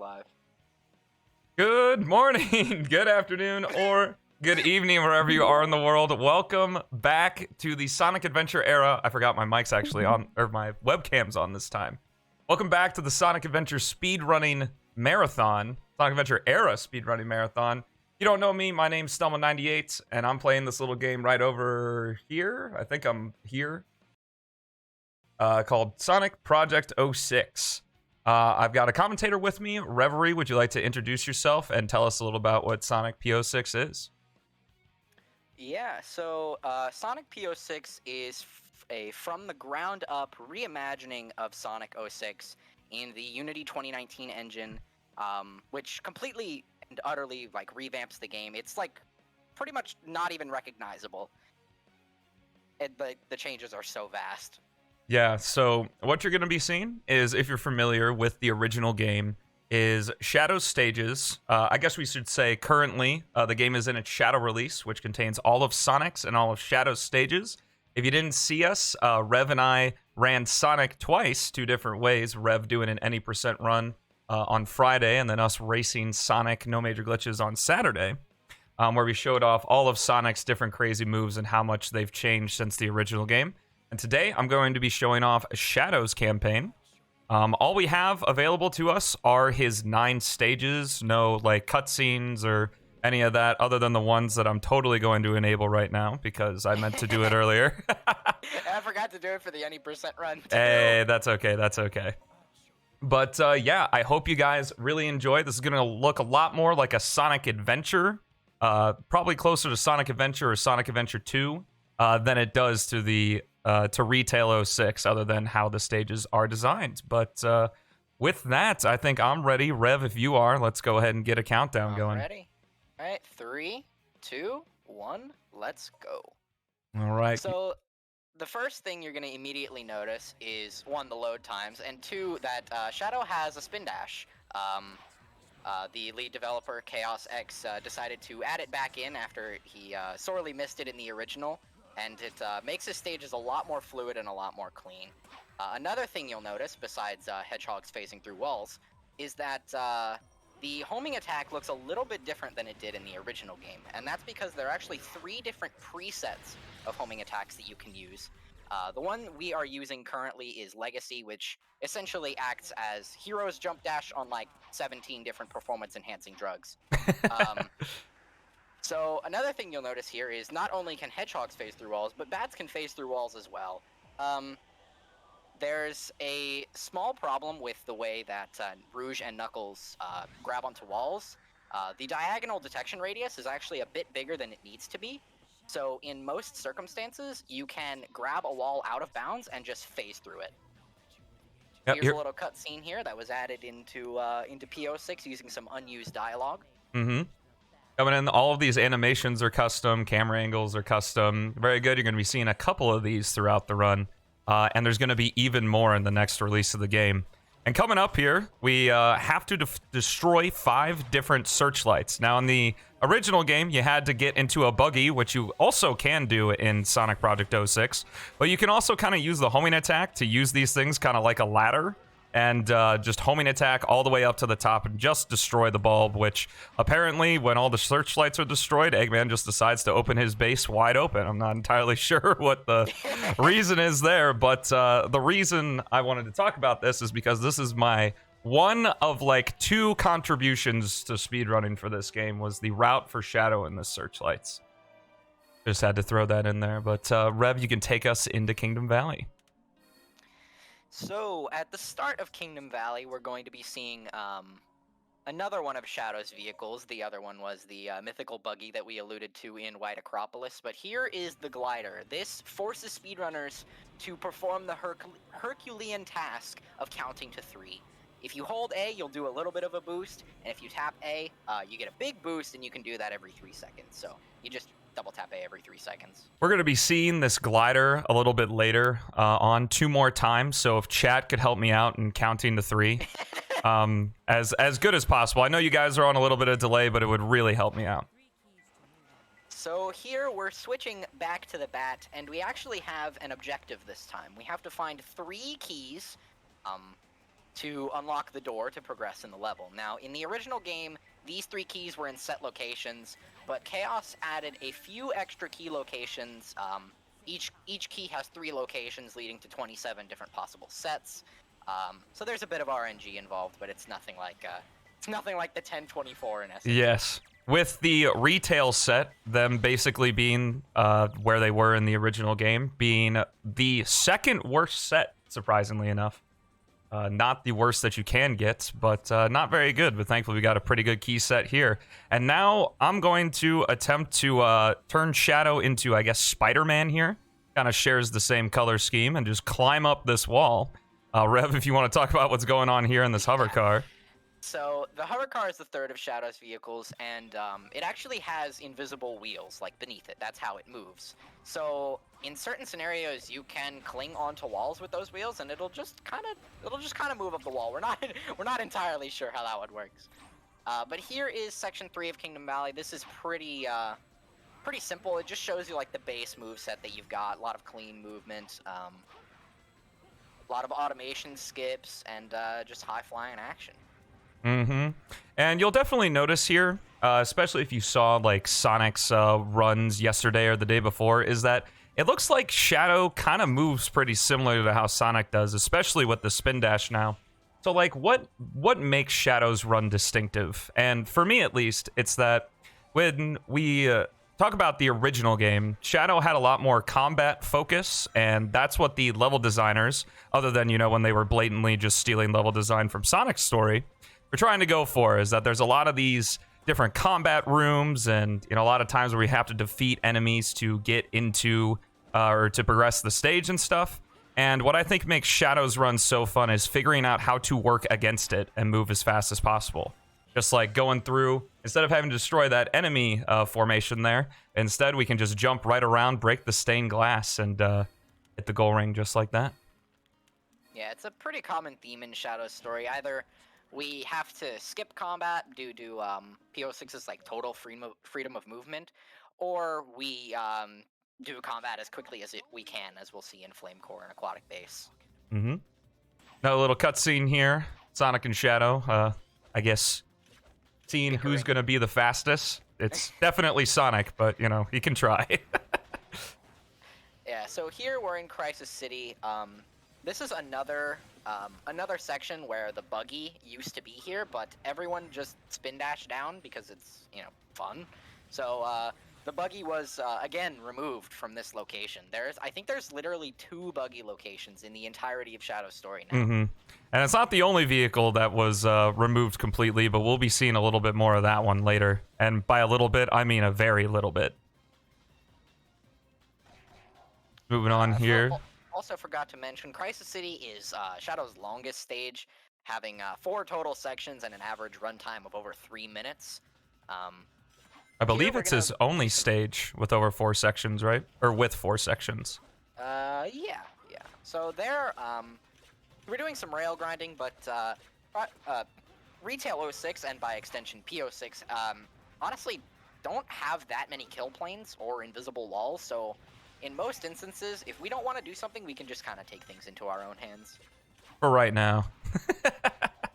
live. Good morning, good afternoon, or good evening, wherever you are in the world. Welcome back to the Sonic Adventure-Era. I forgot my mic's actually on, or my webcam's on this time. Welcome back to the Sonic Adventure Speedrunning Marathon, Sonic Adventure-Era Speedrunning Marathon. You don't know me, my name's Stelmo98, and I'm playing this little game right over here. I think I'm here. Called Sonic Project-06. I've got a commentator with me. Reverie, would you like to introduce yourself and tell us a little about what Sonic P06 is? Yeah, so Sonic P06 is a from-the-ground-up reimagining of Sonic 06 in the Unity 2019 engine, which completely and utterly revamps the game. It's pretty much not even recognizable. The changes are so vast. Yeah, so what you're going to be seeing is, if you're familiar with the original game, is Shadow stages. I guess we should say currently the game is in its Shadow release, which contains all of Sonic's and all of Shadow's stages. If you didn't see us, Rev and I ran Sonic twice, two different ways. Rev doing an any % run on Friday, and then us racing Sonic No Major Glitches on Saturday, where we showed off all of Sonic's different crazy moves and how much they've changed since the original game. And today, I'm going to be showing off Shadow's campaign. All we have available to us are his 9 stages, no cutscenes or any of that, other than the ones that I'm totally going to enable right now because I meant to do it earlier. I forgot to do it for the any % run, too. Hey, that's okay, that's okay. But yeah, I hope you guys really enjoy. This is going to look a lot more like a Sonic Adventure, probably closer to Sonic Adventure or Sonic Adventure 2 than it does to the to Retail 06, other than how the stages are designed. But with that, I think I'm ready. Rev, if you are, let's go ahead and get a countdown going. Ready. All right, 3, 2, 1, let's go. All right. So the first thing you're going to immediately notice is, 1, the load times, and 2, that Shadow has a spin dash. The lead developer, Chaos X, decided to add it back in after he sorely missed it in the original, and it makes his stages a lot more fluid and a lot more clean. Another thing you'll notice, besides hedgehogs phasing through walls, is that the homing attack looks a little bit different than it did in the original game, and that's because there are actually 3 different presets of homing attacks that you can use. The one we are using currently is Legacy, which essentially acts as Hero's Jump Dash on 17 different performance-enhancing drugs. So another thing you'll notice here is not only can hedgehogs phase through walls, but bats can phase through walls as well. There's a small problem with the way that Rouge and Knuckles grab onto walls. The diagonal detection radius is actually a bit bigger than it needs to be. So in most circumstances, you can grab a wall out of bounds and just phase through it. Yep, here's a little cutscene here that was added into P06 using some unused dialogue. Mm-hmm. Coming in, all of these animations are custom, camera angles are custom. Very good. You're going to be seeing a couple of these throughout the run. And there's going to be even more in the next release of the game. And coming up here, we have to destroy 5 different searchlights. Now, in the original game, you had to get into a buggy, which you also can do in Sonic Project 06. But you can also kind of use the homing attack to use these things kind of like a ladder. And just homing attack all the way up to the top and just destroy the bulb, which apparently when all the searchlights are destroyed, Eggman just decides to open his base wide open. I'm not entirely sure what the reason is there, but the reason I wanted to talk about this is because this is my one of 2 contributions to speedrunning for this game was the route for Shadow in the searchlights. Just had to throw that in there, but Rev, you can take us into Kingdom Valley. So, at the start of Kingdom Valley, we're going to be seeing another one of Shadow's vehicles. The other one was the mythical buggy that we alluded to in White Acropolis. But here is the glider. This forces speedrunners to perform the Herculean task of counting to 3. If you hold A, you'll do a little bit of a boost, and if you tap A, you get a big boost, and you can do that every 3 seconds. So, you just double tap A every 3 seconds. We're going to be seeing this glider a little bit later on 2 more times, so if chat could help me out in counting to 3 as good as possible. I know you guys are on a little bit of delay, but it would really help me out. So here we're switching back to the bat, and we actually have an objective this time. We have to find 3 keys to unlock the door to progress in the level. Now, in the original game, these 3 keys were in set locations, but Chaos added a few extra key locations. Each key has 3 locations, leading to 27 different possible sets. So there's a bit of RNG involved, but it's nothing like the 1024 in SAE. Yes. With the retail set, them basically being where they were in the original game, being the second worst set, surprisingly enough. Not the worst that you can get, but not very good. But thankfully, we got a pretty good key set here. And now I'm going to attempt to turn Shadow into, I guess, Spider-Man here. Kind of shares the same color scheme and just climb up this wall. Rev, if you want to talk about what's going on here in this hover car. So the hover car is the third of Shadow's vehicles, and it actually has invisible wheels, like beneath it. That's how it moves. So in certain scenarios, you can cling onto walls with those wheels, and it'll just kind of move up the wall. We're not entirely sure how that one works. But here is section 3 of Kingdom Valley. This is pretty simple. It just shows you like the base moveset that you've got. A lot of clean movement, a lot of automation skips, and just high flying action. Mm-hmm. And you'll definitely notice here, especially if you saw like Sonic's runs yesterday or the day before, is that it looks like Shadow kind of moves pretty similar to how Sonic does, especially with the spin dash now. So like, what makes Shadow's run distinctive? And for me, at least, it's that when we talk about the original game, Shadow had a lot more combat focus, and that's what the level designers, other than, you know, when they were blatantly just stealing level design from Sonic's story, we're trying to go for is that there's a lot of these different combat rooms and, you know, a lot of times where we have to defeat enemies to get into or to progress the stage and stuff. And what I think makes Shadow's run so fun is figuring out how to work against it and move as fast as possible. Just like going through, instead of having to destroy that enemy formation there, instead we can just jump right around, break the stained glass, and hit the goal ring just like that. Yeah, it's a pretty common theme in Shadow's story. Either we have to skip combat due to P06's like total freedom of movement, or we do combat as quickly as we can, as we'll see in Flame Core and Aquatic Base. Mm-hmm. Now a little cutscene here, Sonic and Shadow. I guess seeing who's gonna be the fastest. It's definitely Sonic, but you know he can try. Yeah. So here we're in Crisis City. This is another section where the buggy used to be here, but everyone just spin dash down because it's, you know, fun. So the buggy was again removed from this location. I think there's literally 2 buggy locations in the entirety of Shadow's story now. Mm-hmm. And it's not the only vehicle that was removed completely, but we'll be seeing a little bit more of that one later. And by a little bit, I mean a very little bit. Moving on here. Also forgot to mention, Crisis City is Shadow's longest stage, having 4 total sections and an average runtime of over 3 minutes. I believe it's his only stage with over 4 sections, right? Or with 4 sections. Yeah. So there, we're doing some rail grinding, but Retail 06 and by extension P06, honestly, don't have that many kill planes or invisible walls, so in most instances, if we don't want to do something, we can just kind of take things into our own hands. For right now.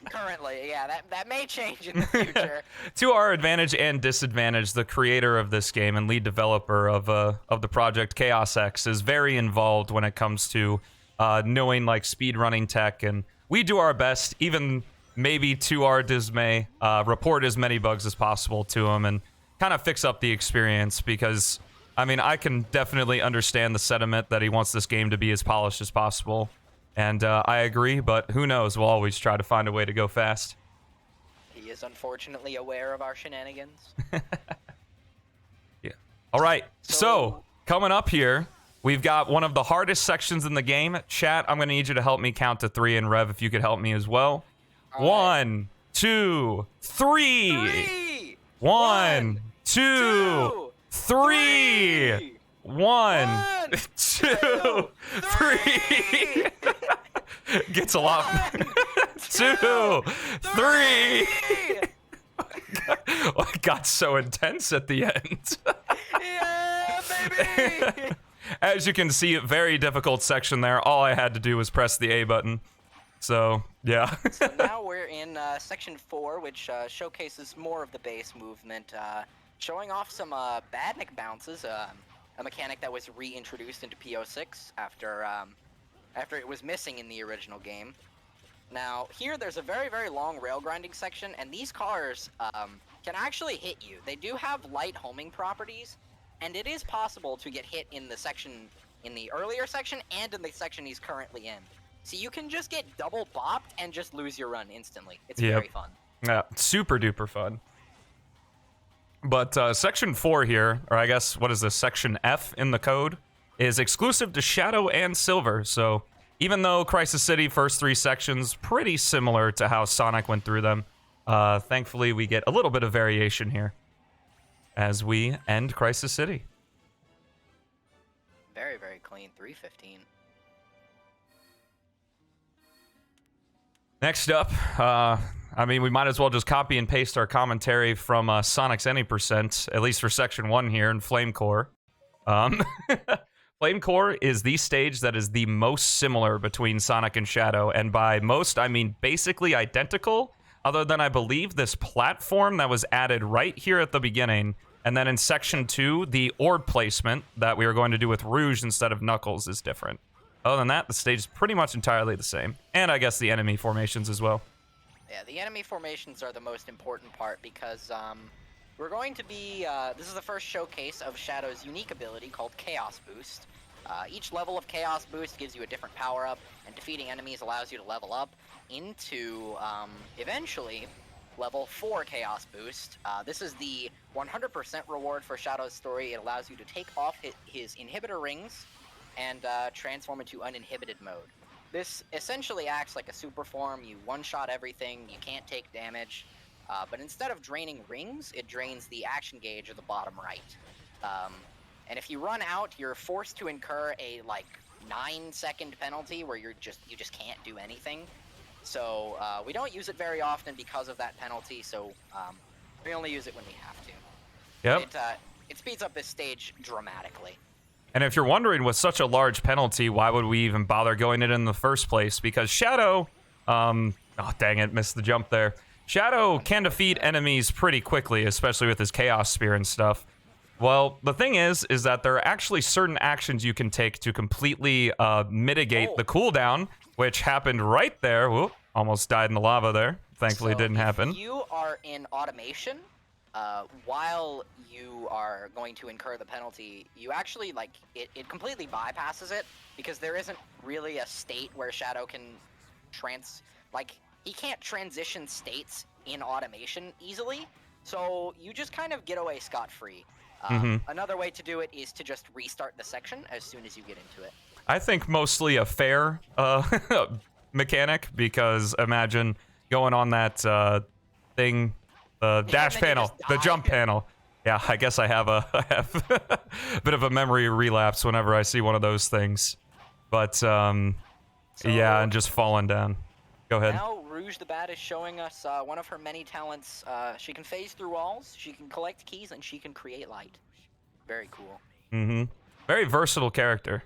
Currently, yeah, that may change in the future. To our advantage and disadvantage, the creator of this game and lead developer of the project, Chaos X, is very involved when it comes to knowing like speedrunning tech, and we do our best, even maybe to our dismay, report as many bugs as possible to him and kind of fix up the experience, because I mean, I can definitely understand the sentiment that he wants this game to be as polished as possible. And I agree, but who knows? We'll always try to find a way to go fast. He is unfortunately aware of our shenanigans. Yeah. All right. So, coming up here, we've got one of the hardest sections in the game. Chat, I'm going to need you to help me count to 3, and Rev, if you could help me as well. All 1, 2, 3. 1, 2, 3. 1, 2, 3. Gets a lot. 2, 3. It got so intense at the end. Yeah, baby. As you can see, very difficult section there. All I had to do was press the A button. So, yeah. So now we're in section 4, which showcases more of the base movement, showing off some badnik bounces, a mechanic that was reintroduced into P06 after it was missing in the original game. Now, here there's a very, very long rail grinding section, and these cars can actually hit you. They do have light homing properties, and it is possible to get hit in the earlier section and in the section he's currently in. So you can just get double bopped and just lose your run instantly. It's very fun. Yeah, super duper fun. But section 4 here, or I guess, what is this, section F in the code, is exclusive to Shadow and Silver. So even though Crisis City first 3 sections, pretty similar to how Sonic went through them, thankfully we get a little bit of variation here as we end Crisis City. Very, very clean, 315. Next up, I mean, we might as well just copy and paste our commentary from Sonic's Any Percent, at least for Section 1 here in Flame Core. Flame Core is the stage that is the most similar between Sonic and Shadow, and by most, I mean basically identical, other than I believe this platform that was added right here at the beginning, and then in Section 2, the orb placement that we are going to do with Rouge instead of Knuckles is different. Other than that, the stage is pretty much entirely the same. And I guess the enemy formations as well. Yeah, the enemy formations are the most important part because we're going to be... this is the first showcase of Shadow's unique ability called Chaos Boost. Each level of Chaos Boost gives you a different power-up, and defeating enemies allows you to level up into, eventually, level 4 Chaos Boost. This is the 100% reward for Shadow's story. It allows you to take off his inhibitor rings and transform into uninhibited mode. This essentially acts like a super form. You one-shot everything, you can't take damage, but instead of draining rings, it drains the action gauge of the bottom right. And if you run out, you're forced to incur a, 9-second penalty where you just can't do anything. So we don't use it very often because of that penalty, so we only use it when we have to. Yep. It speeds up this stage dramatically. And if you're wondering, with such a large penalty, why would we even bother going it in the first place? Because Shadow, oh dang it, missed the jump there. Shadow can defeat enemies pretty quickly, especially with his Chaos Spear and stuff. Well, the thing is that there are actually certain actions you can take to completely mitigate the cooldown, which happened right there. Whoop, almost died in the lava there. Thankfully, it didn't happen. If you are in automation, while you are going to incur the penalty, you actually, it completely bypasses it, because there isn't really a state where Shadow can he can't transition states in automation easily, so you just kind of get away scot-free. Another way to do it is to just restart the section as soon as you get into it. I think mostly a fair mechanic, because imagine going on that thing, the dash panel, the jump panel. Yeah, I guess I have a bit of a memory relapse whenever I see one of those things. But yeah, and just falling down. Go ahead. Now Rouge the Bat is showing us one of her many talents. She can phase through walls, she can collect keys, and she can create light. Very cool. Very versatile character.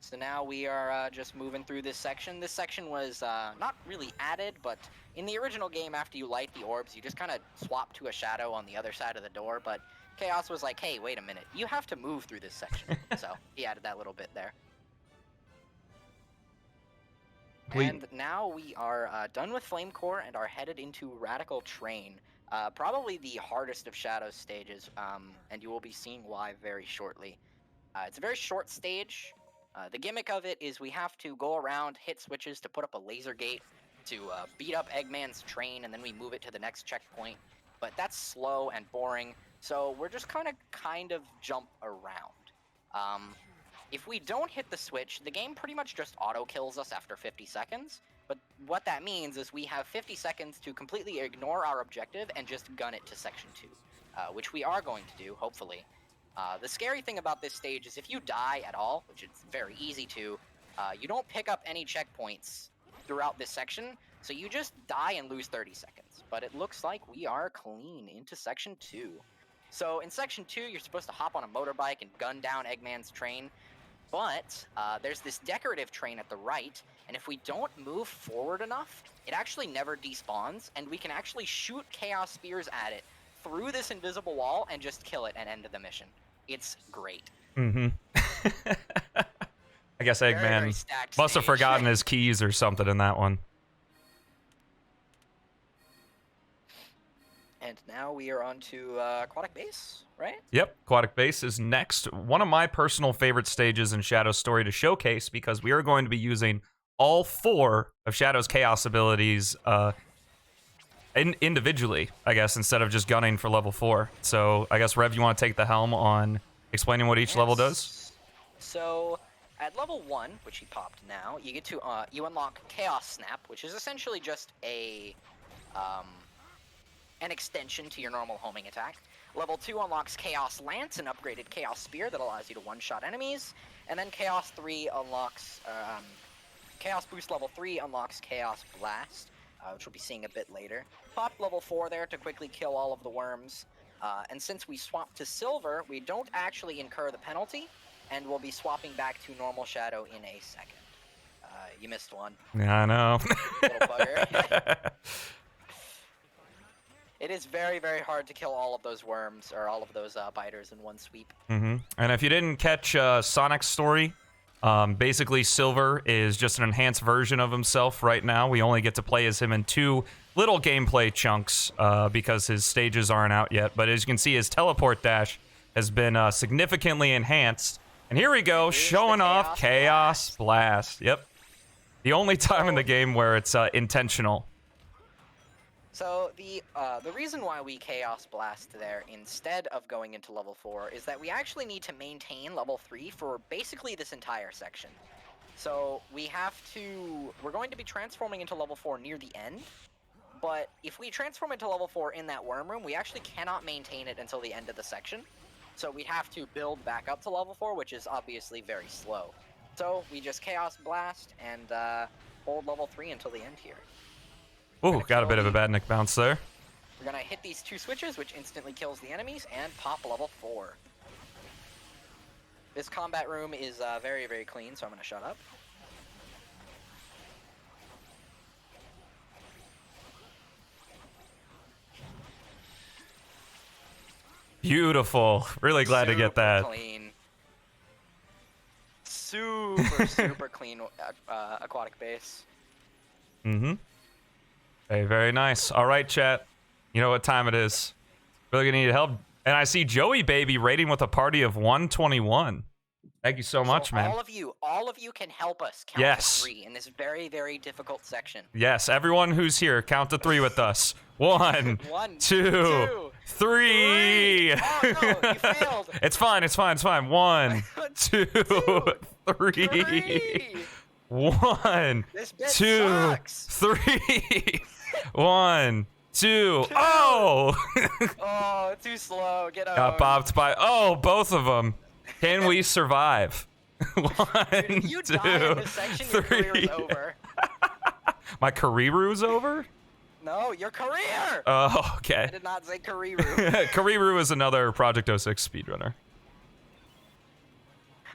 So now we are just moving through this section. This section was not really added, but in the original game, after you light the orbs, you just kind of swap to a Shadow on the other side of the door, but Chaos was like, hey, wait a minute, you have to move through this section. So he added that little bit there. And now we are done with Flame Core and are headed into Radical Train. Probably the hardest of Shadow's stages, and you will be seeing why very shortly. It's a very short stage. The gimmick of it is we have to go around, hit switches to put up a laser gate to beat up Eggman's train, and then we move it to the next checkpoint. But that's slow and boring, so we're just kind of jump around. If we don't hit the switch, the game pretty much just auto-kills us after 50 seconds. But what that means is we have 50 seconds to completely ignore our objective and just gun it to Section 2, which we are going to do, hopefully. The scary thing about this stage is if you die at all, which it's very easy to, you don't pick up any checkpoints throughout this section, so you just die and lose 30 seconds. But it looks like we are clean into Section 2. So in Section 2, you're supposed to hop on a motorbike and gun down Eggman's train. But there's this decorative train at the right, and if we don't move forward enough, it actually never despawns, and we can actually shoot Chaos Spears at it through this invisible wall and just kill it and end the mission. It's great. Mm-hmm. I guess Eggman very stacked must have stage. forgotten his keys or something in that one. And now we are on to Aquatic Base, right? Yep, Aquatic Base is next. One of my personal favorite stages in Shadow's story to showcase, because we are going to be using all 4 of Shadow's Chaos abilities individually, I guess, instead of just gunning for level 4. So I guess, Rev, you want to take the helm on explaining what each level does? So at level 1, which he popped now, you get to you unlock Chaos Snap, which is essentially just an extension to your normal homing attack. Level 2 unlocks Chaos Lance, an upgraded Chaos Spear that allows you to one-shot enemies. And then Chaos 3 unlocks... Chaos Boost level 3 unlocks Chaos Blast, which we'll be seeing a bit later. Popped level 4 there to quickly kill all of the worms. And since we swapped to Silver, we don't actually incur the penalty, and we'll be swapping back to normal Shadow in a second. You missed one. Yeah, I know. Little bugger. It is very, very hard to kill all of those worms, or all of those biters in one sweep. Mm-hmm. And if you didn't catch Sonic's story, basically Silver is just an enhanced version of himself right now. We only get to play as him in 2 little gameplay chunks because his stages aren't out yet. But as you can see, his teleport dash has been significantly enhanced. And here we go, showing off Chaos Blast. Yep. The only time in the game where it's intentional. So the reason why we Chaos Blast there instead of going into level 4 is that we actually need to maintain level 3 for basically this entire section. So we're going to be transforming into level 4 near the end, but if we transform into level 4 in that worm room, we actually cannot maintain it until the end of the section. So we have to build back up to level 4, which is obviously very slow. So we just Chaos Blast and hold level 3 until the end here. Ooh, got a bit of a bad Nick bounce there. We're gonna hit these 2 switches, which instantly kills the enemies, and pop level 4. This combat room is very, very clean, so I'm gonna shut up. Beautiful. Really glad to get that. Clean. Super, super clean aquatic base. Mm-hmm. Hey, very nice. All right, chat. You know what time it is. Really gonna need help. And I see Joey Baby raiding with a party of 121. Thank you so much, man. All of you can help us count to 3 in this very, very difficult section. Yes, everyone who's here, count to 3 with us. 1, 2, 3. Oh no, you failed. It's fine. 1, 2, 3. 1, This bit 2, sucks. 3. 1, 2. Oh! Oh, too slow. Get out. Got bopped by. Oh, both of them. Can we survive? 1, If you 2, die in this section, 3. your career's over. My career's over? No, your career! Oh, I okay. did not say career. Kariru is another Project 06 speedrunner.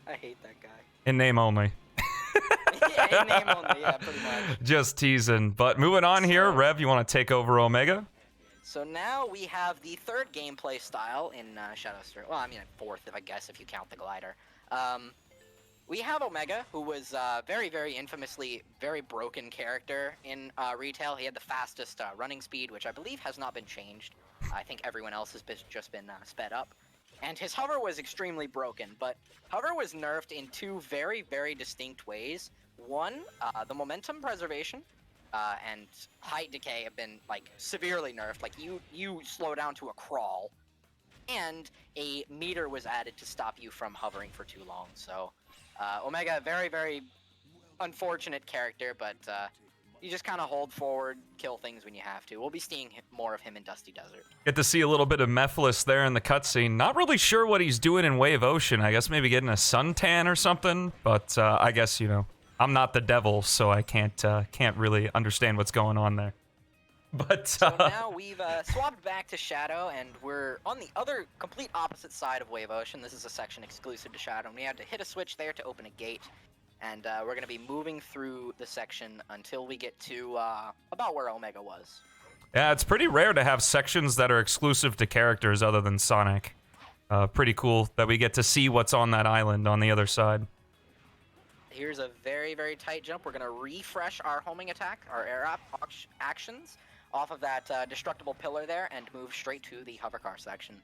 I hate that guy. In name only. Yeah, in name only, yeah, pretty much. Just teasing. But moving on here, Rev, you want to take over Omega? So now we have the 3rd gameplay style in Shadow Story. Well, I mean 4th, if you count the glider. We have Omega, who was very, very infamously very broken character in retail. He had the fastest running speed, which I believe has not been changed. I think everyone else has just been sped up. And his hover was extremely broken, but hover was nerfed in 2 very, very distinct ways. One, the momentum preservation and height decay have been severely nerfed. Like you slow down to a crawl, and a meter was added to stop you from hovering for too long. So Omega, very, very unfortunate character, but you just kind of hold forward, kill things when you have to. We'll be seeing more of him in Dusty Desert. Get to see a little bit of Mephiles there in the cutscene. Not really sure what he's doing in Wave Ocean. I guess maybe getting a suntan or something. But I guess, I'm not the devil, so I can't really understand what's going on there. But So now we've swapped back to Shadow, and we're on the other complete opposite side of Wave Ocean. This is a section exclusive to Shadow, and we had to hit a switch there to open a gate. And we're going to be moving through the section until we get to about where Omega was. yeah, it's pretty rare to have sections that are exclusive to characters other than Sonic. Pretty cool that we get to see what's on that island on the other side. Here's a very, very tight jump. We're going to refresh our homing attack, our air actions, off of that destructible pillar there and move straight to the hovercar section.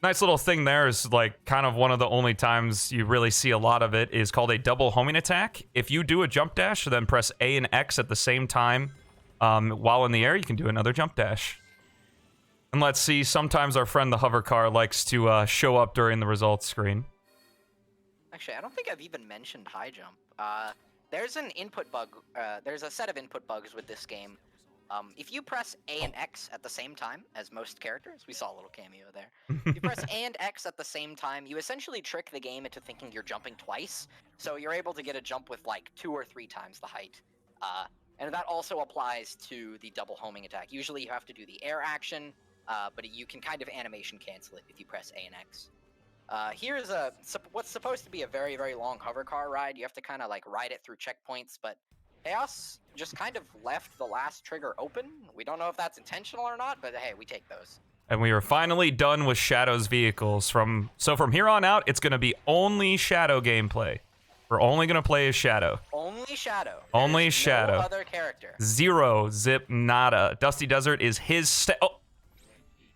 Nice little thing there is like kind of one of the only times you really see a lot of it is called a double homing attack. If you do a jump dash, then press A and X at the same time while in the air, you can do another jump dash. And let's see, sometimes our friend the hovercar likes to show up during the results screen. Actually, I don't think I've even mentioned high jump. There's an input bug. There's a set of input bugs with this game. If you press A and X at the same time, as most characters, we saw a little cameo there. If you press A and X at the same time, you essentially trick the game into thinking you're jumping twice. So you're able to get a jump with like 2 or 3 times the height. And that also applies to the double homing attack. Usually you have to do the air action, but you can kind of animation cancel it if you press A and X. Here's what's supposed to be a very, very long hovercar ride. You have to kind of like ride it through checkpoints, but Chaos just kind of left the last trigger open. We don't know if that's intentional or not, but hey, we take those. And we are finally done with Shadow's vehicles. So from here on out, it's going to be only Shadow gameplay. We're only going to play as Shadow. Only Shadow. Only There's Shadow. No other character. Zero, zip, nada. Dusty Desert is his oh.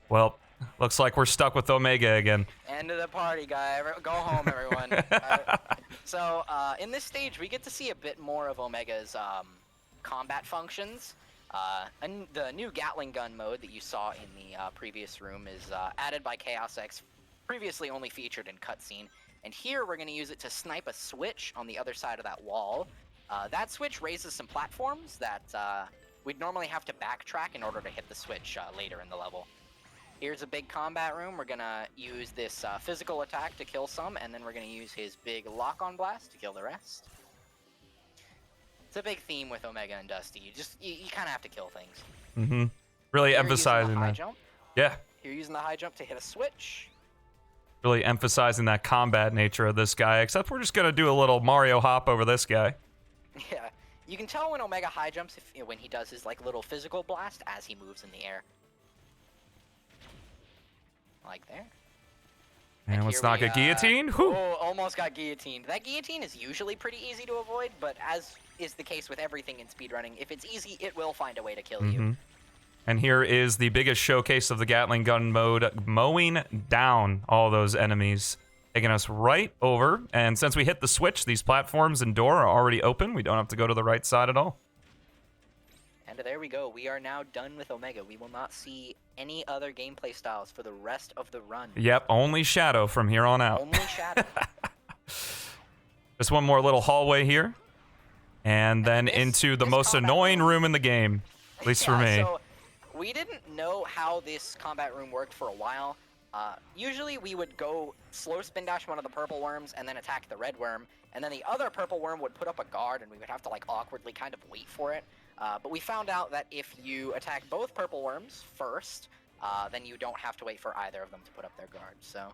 Well, looks like we're stuck with Omega again. End of the party, guy. Go home, everyone. So, in this stage, we get to see a bit more of Omega's combat functions. And the new Gatling gun mode that you saw in the previous room is added by Chaos X, previously only featured in cutscene. And here we're going to use it to snipe a switch on the other side of that wall. That switch raises some platforms that we'd normally have to backtrack in order to hit the switch later in the level. Here's a big combat room. We're going to use this physical attack to kill some, and then we're going to use his big lock-on blast to kill the rest. It's a big theme with Omega and Dusty. You kind of have to kill things. Really Here emphasizing high that. Jump. Yeah. You're using the high jump to hit a switch. Really emphasizing that combat nature of this guy, except we're just going to do a little Mario hop over this guy. Yeah. You can tell when Omega high jumps when he does his like little physical blast as he moves in the air. Like there. And let's not get guillotined. Whew. Oh, almost got guillotined. That guillotine is usually pretty easy to avoid, but as is the case with everything in speedrunning, if it's easy, it will find a way to kill you. And here is the biggest showcase of the Gatling gun mode, mowing down all those enemies, taking us right over. And since we hit the switch, these platforms and door are already open. We don't have to go to the right side at all. And there we go. We are now done with Omega. We will not see any other gameplay styles for the rest of the run. Yep, only Shadow from here on out. Only Shadow. Just one more little hallway here. And then into the most annoying room in the game, at least for me. So we didn't know how this combat room worked for a while. Usually we would go slow spin dash one of the purple worms and then attack the red worm. And then the other purple worm would put up a guard and we would have to like awkwardly kind of wait for it. But we found out that if you attack both purple worms first, then you don't have to wait for either of them to put up their guard. So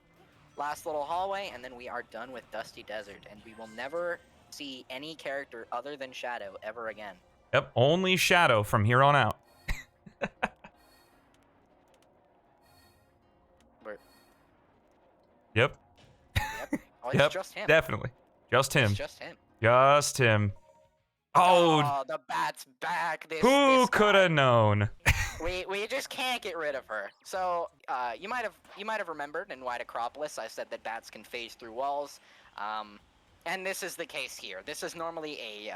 last little hallway, and then we are done with Dusty Desert, and we will never see any character other than Shadow ever again. Yep, only Shadow from here on out. Yep. Oh, it's just him. Definitely. Just him. It's just him. Just him. Oh, the bat's back. who could have known? We just can't get rid of her. So you might have remembered in White Acropolis I said that bats can phase through walls, and this is the case here. This is normally a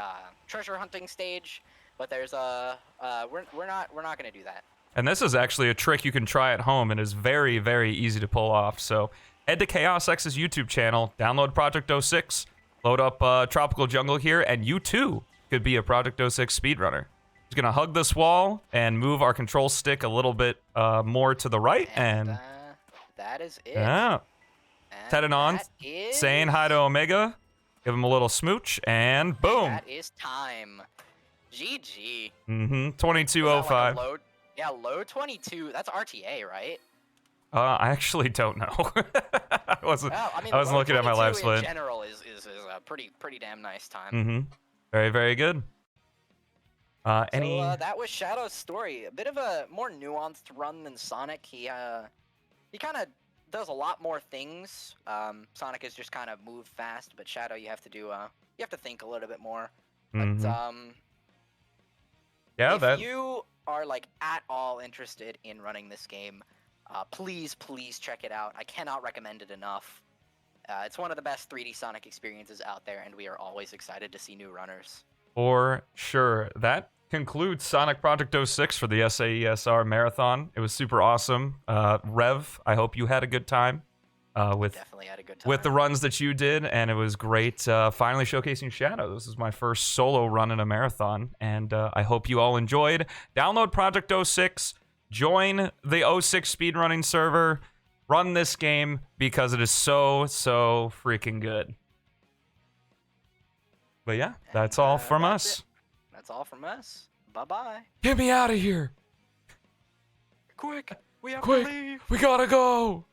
treasure hunting stage, but there's we're not gonna do that. And this is actually a trick you can try at home and is very, very easy to pull off. So head to Chaos X's YouTube channel, download Project 06, load up Tropical Jungle here, and you too could be a Project 06 speedrunner. Just gonna hug this wall and move our control stick a little bit more to the right, and that is it. Yeah. Heading on, saying hi to Omega, give him a little smooch, and boom. That is time. GG. Mm-hmm. Was that 2205. like a low? Yeah, low 22. That's RTA, right? I actually don't know. I wasn't Well, I mean, I wasn't low looking at my live 22 in split. general is a pretty damn nice time. Mm-hmm. Very, very good. Any... That was Shadow's story. A bit of a more nuanced run than Sonic. He kind of does a lot more things. Sonic is just kind of move fast, but Shadow you have to do you have to think a little bit more. But yeah, if you are like at all interested in running this game, please check it out. I cannot recommend it enough. It's one of the best 3D Sonic experiences out there, and we are always excited to see new runners. For sure. That concludes Sonic Project 06 for the SAESR Marathon. It was super awesome. Rev, I hope you had a good time. Definitely had a good time. With the runs that you did, and it was great finally showcasing Shadow. This is my first solo run in a marathon, and I hope you all enjoyed. Download Project 06, join the 06 speedrunning server, run this game because it is so freaking good. But yeah, that's all from us. That's all from us. Bye-bye. Get me out of here. Quick, we have to Quick, leave. we gotta go.